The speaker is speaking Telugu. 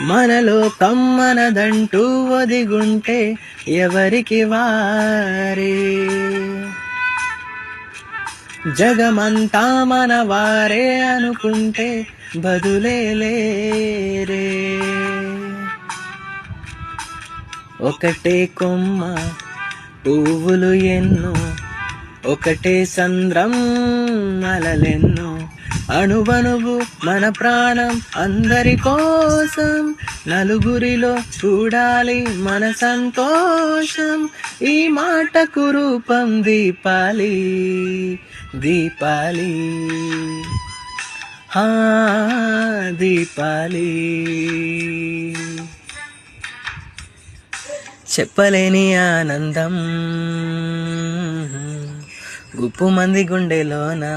మనలో కమ్మనదంటూ ఒదిగుంటే ఎవరికి వారే, జగమంతా మన వారే అనుకుంటే బదులే లేరే. ఒకటే కొమ్మ పువ్వులు ఎన్నో, ఒకటే సంద్రం అలలెన్నో, అణువణువు మన ప్రాణం అందరి కోసం, నలుగురిలో చూడాలి మన సంతోషం. ఈ మాటకు రూపం దీపాలి, దీపాలి, హా దీపాలి. చెప్పలేని ఆనందం గుప్పు మంది గుండెలోనా.